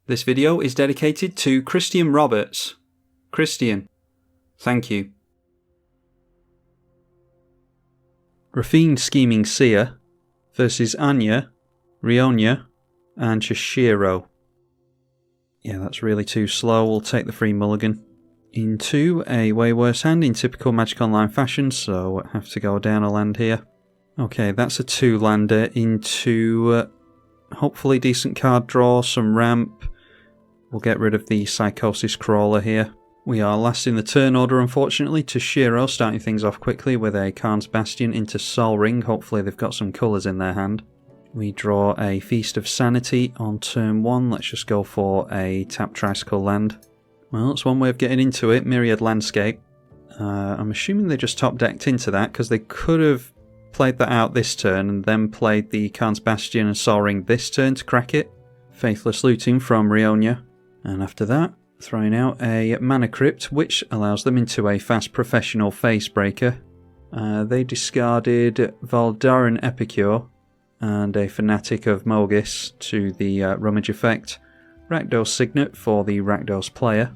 This video is dedicated to Christian Roberts. Christian, thank you. Raffine Scheming Seer versus Anje, Rionya, and Chishiro. Yeah, that's really too slow. We'll take the free mulligan. Into a way worse hand in typical Magic Online fashion, so I have to go down a land here. Okay, that's a 2-lander into hopefully decent card draw, some ramp. We'll get rid of the Psychosis Crawler here. We are last in the turn order, unfortunately. Chishiro starting things off quickly with a Karn's Bastion into Sol Ring. Hopefully they've got some colours in their hand. We draw a Feast of Sanity on turn 1. Let's just go for a tap Tricycle land. Well, that's one way of getting into it. Myriad Landscape. I'm assuming they just top decked into that because they could have played that out this turn and then played the Karn's Bastion and Sol Ring this turn to crack it. Faithless Looting from Rionya. And after that, throwing out a Mana Crypt, which allows them into a fast Professional Facebreaker. They discarded Valdaran Epicure and a Fanatic of Mogis to the Rummage effect. Rakdos Signet for the Rakdos player.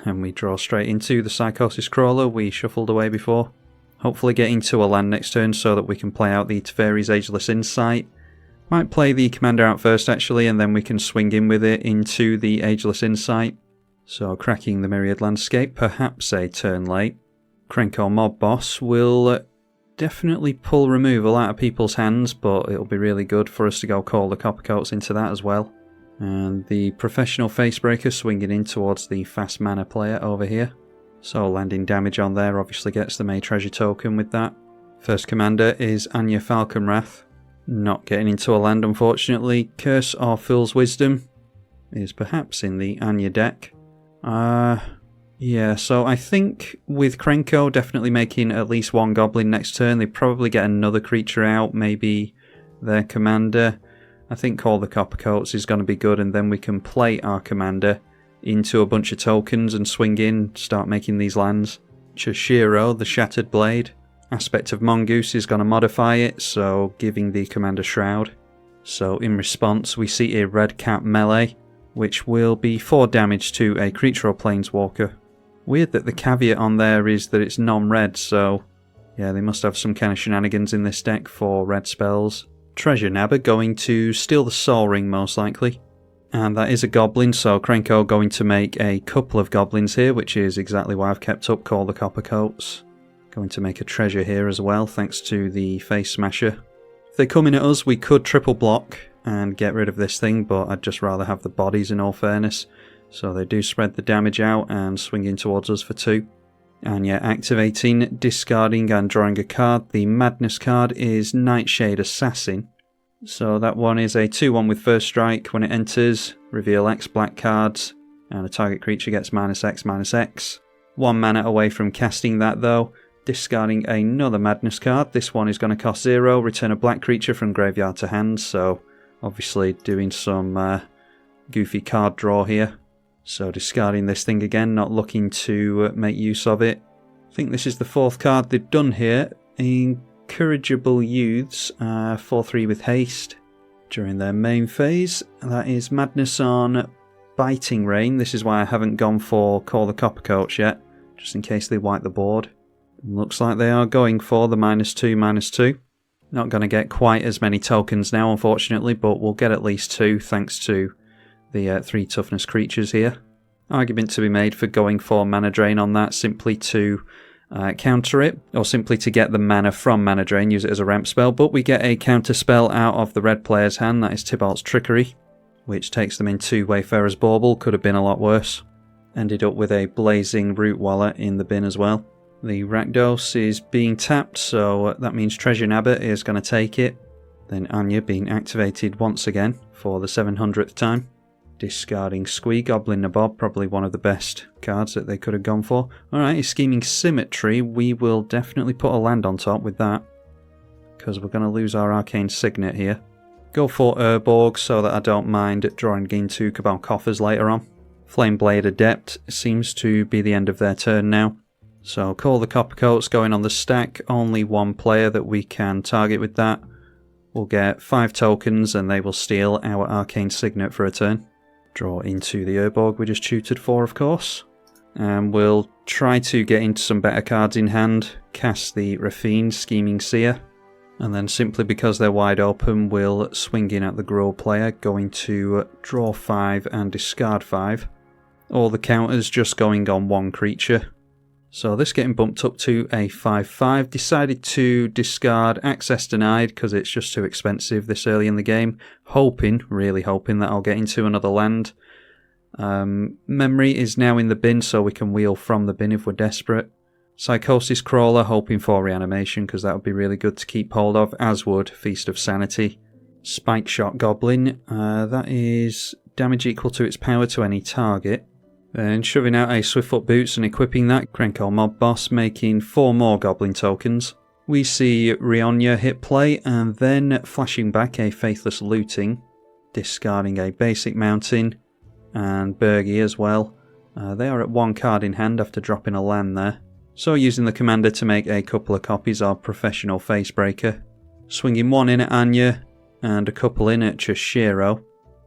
And we draw straight into the Psychosis Crawler we shuffled away before. Hopefully get into a land next turn so that we can play out the Teferi's Ageless Insight. Might play the Commander out first actually, and then we can swing in with it into the Ageless Insight. So cracking the Myriad Landscape, perhaps a turn late. Krenko Mob Boss will definitely pull removal out of people's hands, but it'll be really good for us to go call the Coppercoats into that as well. And the Professional Facebreaker swinging in towards the fast mana player over here. So landing damage on there obviously gets the May Treasure token with that. First commander is Anje Falkenrath. Not getting into a land unfortunately. Curse or Fool's Wisdom is perhaps in the Anje deck. Yeah, so I think with Krenko definitely making at least one Goblin next turn. They probably get another creature out, maybe their commander. I think Call the Coppercoats is going to be good, and then we can play our commander into a bunch of tokens and swing in, start making these lands. Chishiro, the Shattered Blade. Aspect of Mongoose is going to modify it, so giving the commander Shroud. So in response we see a red cap melee, which will be 4 damage to a creature or planeswalker. Weird that the caveat on there is that it's non-red, so yeah, they must have some kind of shenanigans in this deck for red spells. Treasure Nabber going to steal the Sol Ring most likely. And that is a Goblin, so Krenko going to make a couple of Goblins here, which is exactly why I've kept up Call the Coppercoats. Going to make a treasure here as well, thanks to the Face Smasher. If they come in at us, we could triple block and get rid of this thing, but I'd just rather have the bodies in all fairness. So they do spread the damage out and swing in towards us for 2. And yeah, activating, discarding and drawing a card. The Madness card is Nightshade Assassin. So that one is a 2-1 with first strike. When it enters, reveal X black cards, and a target creature gets -X/-X. 1 mana away from casting that though. Discarding another Madness card. This one is going to cost 0. Return a black creature from graveyard to hand. So obviously doing some goofy card draw here. So discarding this thing again, not looking to make use of it. I think this is the 4th card they've done here. Incorrigible Youths, 4/3 with haste during their main phase. That is Madness on Biting Rain. This is why I haven't gone for Call the Coppercoats yet, just in case they wipe the board. Looks like they are going for the -2/-2. Not going to get quite as many tokens now, unfortunately, but we'll get at least 2 thanks to the 3 toughness creatures here. Argument to be made for going for Mana Drain on that, simply to counter it, or simply to get the mana from Mana Drain, use it as a ramp spell, but we get a counter spell out of the red player's hand, that is Tybalt's Trickery, which takes them into Wayfarer's Bauble. Could have been a lot worse. Ended up with a Blazing Root Wallet in the bin as well. The Rakdos is being tapped, so that means Treasure Nabber is going to take it. Then Anje being activated once again for the 700th time. Discarding Squee, Goblin Nabob, probably one of the best cards that they could have gone for. Alright, he's scheming Symmetry. We will definitely put a land on top with that, because we're going to lose our Arcane Signet here. Go for Urborg so that I don't mind drawing into Cabal Coffers later on. Flameblade Adept seems to be the end of their turn now. So Call the Coppercoats going on the stack. Only 1 player that we can target with that. We'll get 5 tokens and they will steal our Arcane Signet for a turn. Draw into the Urborg we just tutored for, of course. And we'll try to get into some better cards in hand, cast the Raffine, Scheming Seer, and then simply because they're wide open, we'll swing in at the Gruul player, going to draw 5 and discard 5. All the counters just going on one creature. So this getting bumped up to a 5/5. Decided to discard Access Denied because it's just too expensive this early in the game. Really hoping that I'll get into another land. Memory is now in the bin, so we can wheel from the bin if we're desperate. Psychosis Crawler, hoping for reanimation because that would be really good to keep hold of, as would Feast of Sanity. Spike Shot Goblin, that is damage equal to its power to any target. Then shoving out a Swiftfoot Boots and equipping that, Krenko Mob Boss, making 4 more Goblin tokens. We see Rionya hit play, and then flashing back a Faithless Looting, discarding a Basic Mountain, and Bergie as well. They are at 1 card in hand after dropping a land there. So using the commander to make a couple of copies of Professional Facebreaker. Swinging 1 in at Anje, and a couple in at Chishiro.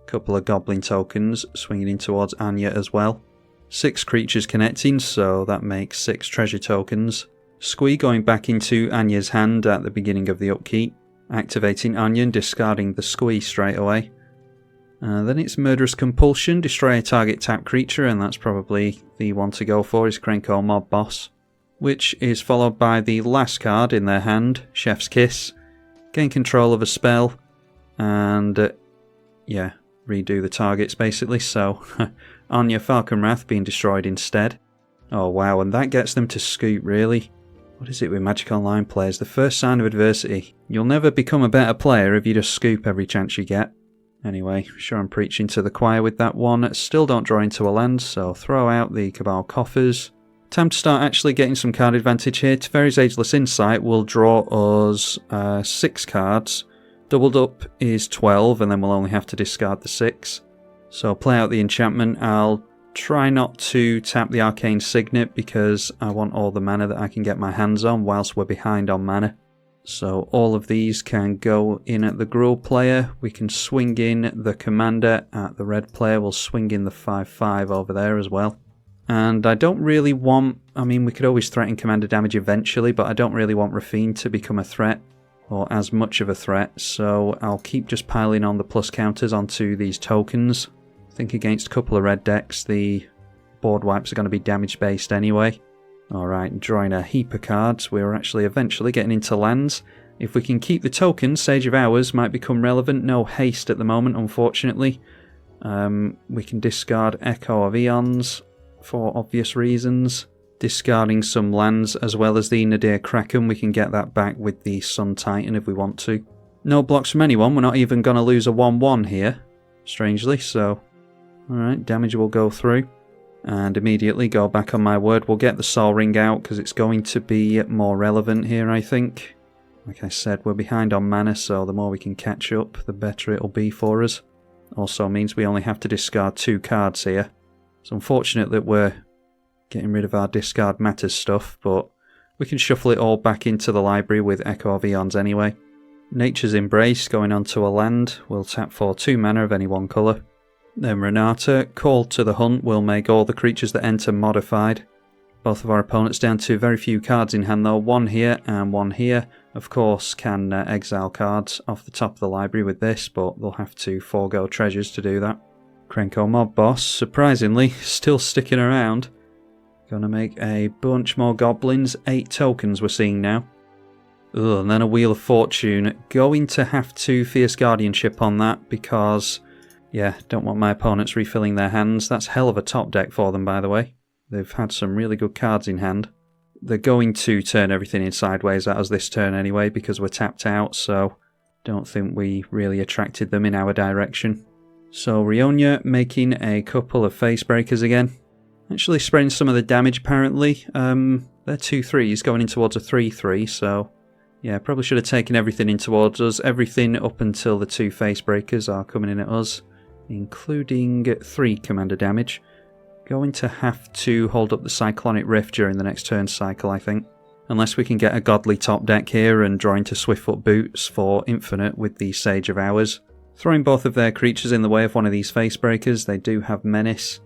Couple of Goblin tokens, swinging in towards Anje as well. 6 creatures connecting, so that makes 6 treasure tokens. Squee going back into Anje's hand at the beginning of the upkeep. Activating Anje and discarding the Squee straight away. Then it's Murderous Compulsion, destroy a target tap creature, and that's probably the one to go for, is Krenko Mob Boss. Which is followed by the last card in their hand, Chef's Kiss. Gain control of a spell, and redo the targets basically, so Anje Falkenrath being destroyed instead. Oh wow, and that gets them to scoop really. What is it with Magic Online players? The first sign of adversity. You'll never become a better player if you just scoop every chance you get. Anyway, sure I'm preaching to the choir with that one. Still don't draw into a land, so throw out the Cabal Coffers. Time to start actually getting some card advantage here. Teferi's Ageless Insight will draw us 6 cards. Doubled up is 12, and then we'll only have to discard the 6. So play out the enchantment. I'll try not to tap the Arcane Signet because I want all the mana that I can get my hands on whilst we're behind on mana. So all of these can go in at the Gruul player. We can swing in the commander at the red player. We'll swing in the 5/5 over there as well. And I don't really want, we could always threaten commander damage eventually, but I don't really want Raffine to become a threat, or as much of a threat, so I'll keep just piling on the plus counters onto these tokens. I think against a couple of red decks, the board wipes are going to be damage based anyway. Alright, drawing a heap of cards, we're actually eventually getting into lands. If we can keep the tokens, Sage of Hours might become relevant. No haste at the moment, unfortunately. We can discard Echo of Eons for obvious reasons. Discarding some lands as well as the Nadir Kraken, we can get that back with the Sun Titan if we want to. No blocks from anyone, we're not even going to lose a 1/1 here, strangely, so... Alright, damage will go through. And immediately go back on my word, we'll get the Sol Ring out because it's going to be more relevant here, I think. Like I said, we're behind on mana, so the more we can catch up, the better it'll be for us. Also means we only have to discard 2 cards here. It's unfortunate that we're getting rid of our discard matters stuff, but we can shuffle it all back into the library with Echo of Eons anyway. Nature's Embrace going onto a land. We'll tap for 2 mana of any one colour. Then Renata, Call to the Hunt, will make all the creatures that enter modified. Both of our opponents down to very few cards in hand though, 1 here and 1 here. Of course can exile cards off the top of the library with this, but they'll have to forego treasures to do that. Krenko Mob Boss, surprisingly, still sticking around. Gonna make a bunch more goblins, 8 tokens we're seeing now. Ugh, and then a Wheel of Fortune. Going to have to Fierce Guardianship on that because, yeah, don't want my opponents refilling their hands. That's hell of a top deck for them, by the way. They've had some really good cards in hand. They're going to turn everything in sideways at us this turn anyway because we're tapped out, so don't think we really attracted them in our direction. So Rionya making a couple of face breakers again. Actually spreading some of the damage apparently. They're 2/3s going in towards a 3/3, so yeah, probably should have taken everything in towards us. Everything up until the 2 face breakers are coming in at us, including 3 commander damage. Going to have to hold up the Cyclonic Rift during the next turn cycle, I think. Unless we can get a godly top deck here and draw into Swiftfoot Boots for infinite with the Sage of Hours. Throwing both of their creatures in the way of one of these face breakers. They do have menace.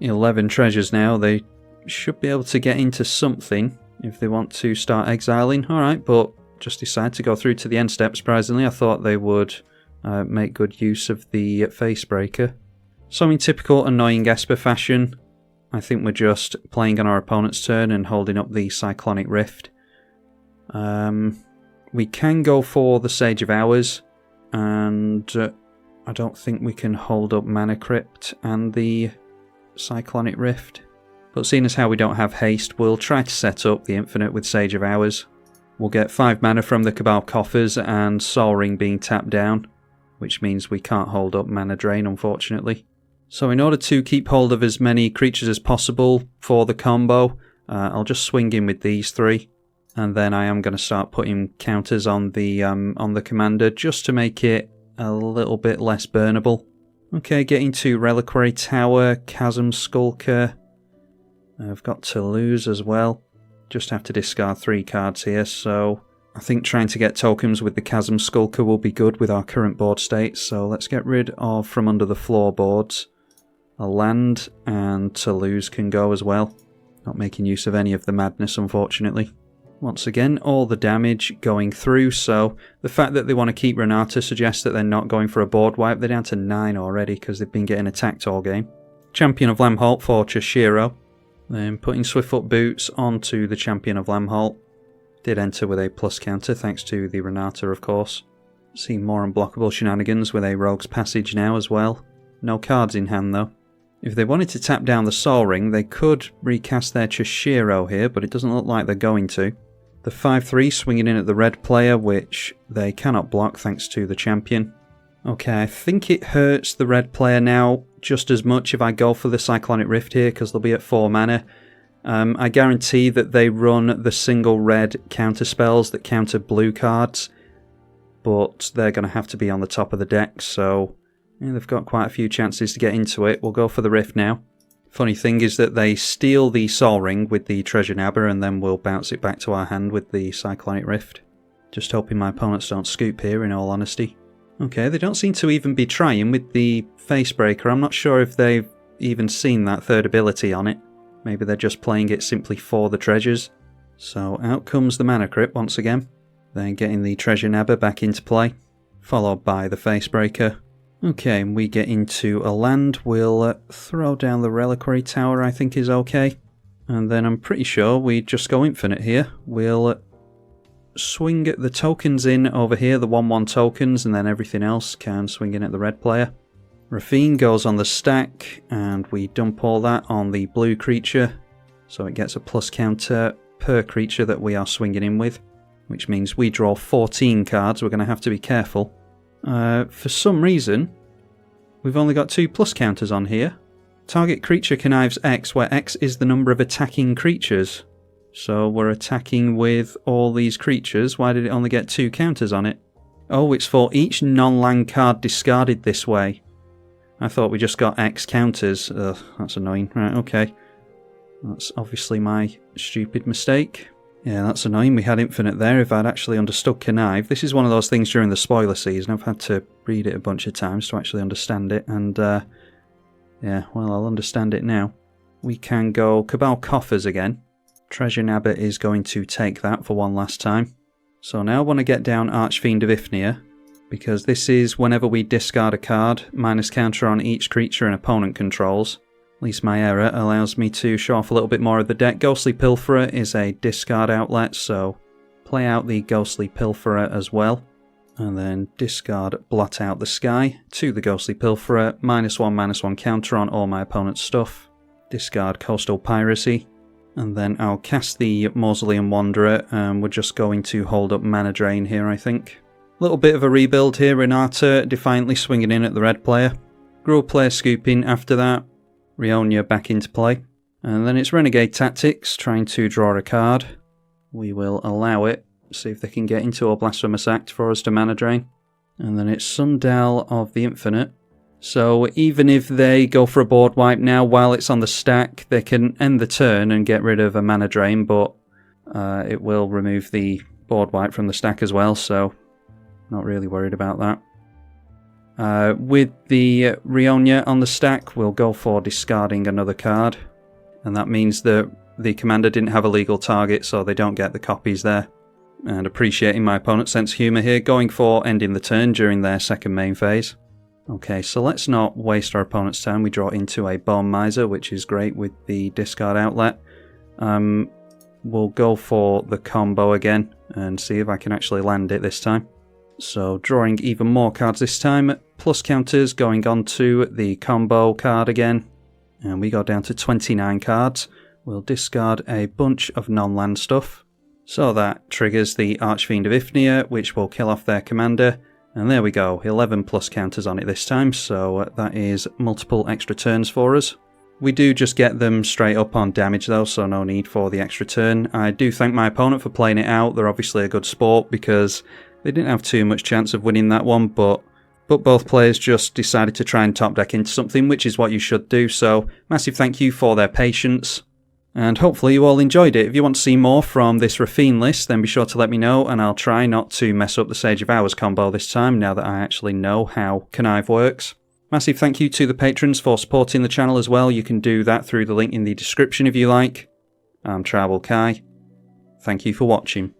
11 treasures now. They should be able to get into something if they want to start exiling. Alright, but just decide to go through to the end step. Surprisingly, I thought they would make good use of the face breaker. So in typical annoying Esper fashion, I think we're just playing on our opponent's turn and holding up the Cyclonic Rift. We can go for the Sage of Hours, and I don't think we can hold up Mana Crypt and the Cyclonic Rift. But seeing as how we don't have haste, we'll try to set up the Infinite with Sage of Hours. We'll get 5 mana from the Cabal Coffers and Soul Ring being tapped down, which means we can't hold up Mana Drain, unfortunately. So in order to keep hold of as many creatures as possible for the combo, I'll just swing in with these 3. And then I am going to start putting counters on the commander just to make it a little bit less burnable. Okay, getting to Reliquary Tower, Chasm Skulker. I've got to lose as well. Just have to discard 3 cards here, so I think trying to get tokens with the Chasm Skulker will be good with our current board state. So let's get rid of From Under the Floorboards. A land and Toulouse can go as well. Not making use of any of the madness, unfortunately. Once again, all the damage going through, so the fact that they want to keep Renata suggests that they're not going for a board wipe. They're down to 9 already because they've been getting attacked all game. Champion of Lamholt for Chishiro. Then putting Swiftfoot Boots onto the Champion of Lamholt. Did enter with a plus counter thanks to the Renata, of course. See more unblockable shenanigans with a Rogue's Passage now as well. No cards in hand though. If they wanted to tap down the Soul Ring, they could recast their Chishiro here, but it doesn't look like they're going to. The 5-3 swinging in at the red player, which they cannot block thanks to the champion. Okay, I think it hurts the red player now just as much if I go for the Cyclonic Rift here, because they'll be at 4 mana. I guarantee that they run the single red counter spells that counter blue cards, but they're going to have to be on the top of the deck, so yeah, they've got quite a few chances to get into it. We'll go for the Rift now. Funny thing is that they steal the Soul Ring with the Treasure Nabber and then we'll bounce it back to our hand with the Cyclonic Rift. Just hoping my opponents don't scoop here, in all honesty. Okay, they don't seem to even be trying with the Facebreaker. I'm not sure if they've even seen that third ability on it. Maybe they're just playing it simply for the treasures. So out comes the Mana Crypt once again. Then getting the Treasure Nabber back into play, followed by the Facebreaker. Okay, we get into a land. We'll throw down the Reliquary Tower, I think is okay. And then I'm pretty sure we just go infinite here. We'll swing the tokens in over here, the 1-1 tokens, and then everything else can swing in at the red player. Raffine goes on the stack, and we dump all that on the blue creature. So it gets a plus counter per creature that we are swinging in with, which means we draw 14 cards. We're going to have to be careful. For some reason, we've only got 2 plus counters on here. Target creature connives X, where X is the number of attacking creatures. So we're attacking with all these creatures. Why did it only get 2 counters on it? Oh, it's for each non-land card discarded this way. I thought we just got X counters. Ugh, that's annoying. Right, okay. That's obviously my stupid mistake. Yeah, that's annoying. We had infinite there. If I'd actually understood connive. This is one of those things during the spoiler season. I've had to read it a bunch of times to actually understand it. And, yeah, well, I'll understand it now. We can go Cabal Coffers again. Treasure Nabber is going to take that for one last time. So now I want to get down Archfiend of Ifnir, because this is whenever we discard a card, minus counter on each creature an opponent controls. At least my error allows me to show off a little bit more of the deck. Ghostly Pilferer is a discard outlet, so play out the Ghostly Pilferer as well. And then discard Blot Out the Sky to the Ghostly Pilferer, -1/-1 counter on all my opponent's stuff. Discard Coastal Piracy. And then I'll cast the Mausoleum Wanderer, and we're just going to hold up Mana Drain here, I think. Little bit of a rebuild here. Renata defiantly swinging in at the red player. Gruul player scooping after that. Rionya back into play. And then it's Renegade Tactics, trying to draw a card. We will allow it. See if they can get into a Blasphemous Act for us to Mana Drain. And then it's Sundial of the Infinite. So even if they go for a board wipe now while it's on the stack, they can end the turn and get rid of a Mana Drain, but it will remove the board wipe from the stack as well, so not really worried about that. With the Rionya on the stack, we'll go for discarding another card. And that means that the commander didn't have a legal target, so they don't get the copies there. And appreciating my opponent's sense of humour here, going for ending the turn during their second main phase. Okay, so let's not waste our opponent's time. We draw into a Bone Miser, which is great with the discard outlet. We'll go for the combo again and see if I can actually land it this time. So drawing even more cards this time, plus counters going on to the combo card again. And we go down to 29 cards. We'll discard a bunch of non-land stuff. So that triggers the Archfiend of Ifnir, which will kill off their commander. And there we go, 11 plus counters on it this time, so that is multiple extra turns for us. We do just get them straight up on damage though, so no need for the extra turn. I do thank my opponent for playing it out. They're obviously a good sport because they didn't have too much chance of winning that one, but both players just decided to try and top deck into something, which is what you should do, so massive thank you for their patience. And hopefully you all enjoyed it. If you want to see more from this Raffine list, then be sure to let me know, and I'll try not to mess up the Sage of Hours combo this time, now that I actually know how Connive works. Massive thank you to the patrons for supporting the channel as well. You can do that through the link in the description if you like. I'm tribalkai. Thank you for watching.